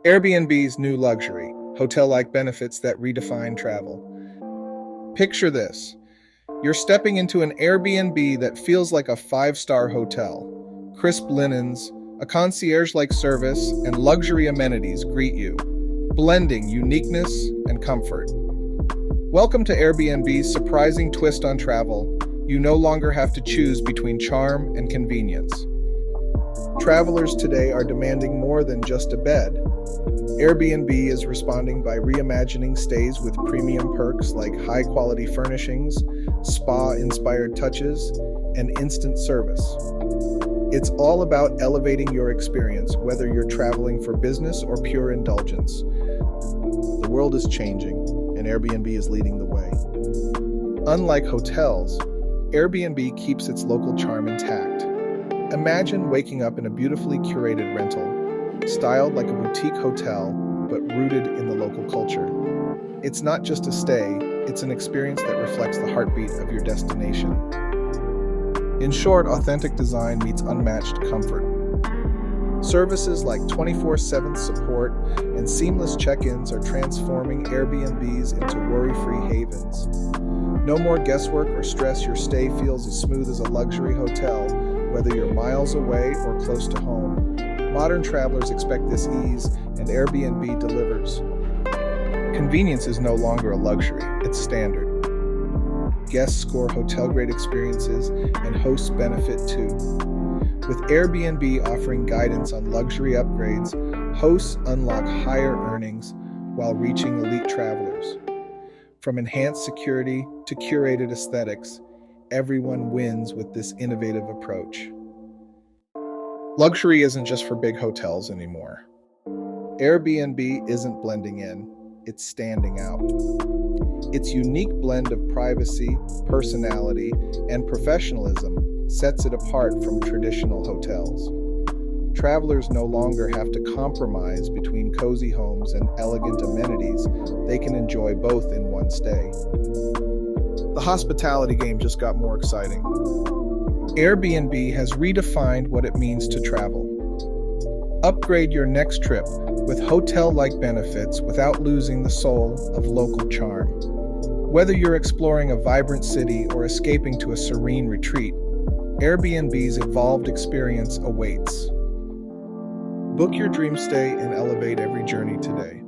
Airbnb's new luxury, hotel-like benefits that redefine travel. Picture this. You're stepping into an Airbnb that feels like a five-star hotel. Crisp linens, a concierge-like service, and luxury amenities greet you, blending uniqueness and comfort. Welcome to Airbnb's surprising twist on travel. You no longer have to choose between charm and convenience. Travelers today are demanding more than just a bed. Airbnb is responding by reimagining stays with premium perks like high-quality furnishings, spa-inspired touches, and instant service. It's all about elevating your experience, whether you're traveling for business or pure indulgence. The world is changing, and Airbnb is leading the way. Unlike hotels, Airbnb keeps its local charm intact. Imagine waking up in a beautifully curated rental, styled like a boutique hotel, but rooted in the local culture. It's not just a stay, it's an experience that reflects the heartbeat of your destination. In short, authentic design meets unmatched comfort. Services like 24/7 support and seamless check-ins are transforming Airbnbs into worry-free havens. No more guesswork or stress, your stay feels as smooth as a luxury hotel, whether you're miles away or close to home. Modern travelers expect this ease, and Airbnb delivers. Convenience is no longer a luxury, it's standard. Guests score hotel-grade experiences, and hosts benefit too. With Airbnb offering guidance on luxury upgrades, hosts unlock higher earnings while reaching elite travelers. From enhanced security to curated aesthetics, everyone wins with this innovative approach. Luxury isn't just for big hotels anymore. Airbnb isn't blending in, it's standing out. Its unique blend of privacy, personality, and professionalism sets it apart from traditional hotels. Travelers no longer have to compromise between cozy homes and elegant amenities. They can enjoy both in one stay. The hospitality game just got more exciting. Airbnb has redefined what it means to travel. Upgrade your next trip with hotel-like benefits without losing the soul of local charm. Whether you're exploring a vibrant city or escaping to a serene retreat, Airbnb's evolved experience awaits. Book your dream stay and elevate every journey today.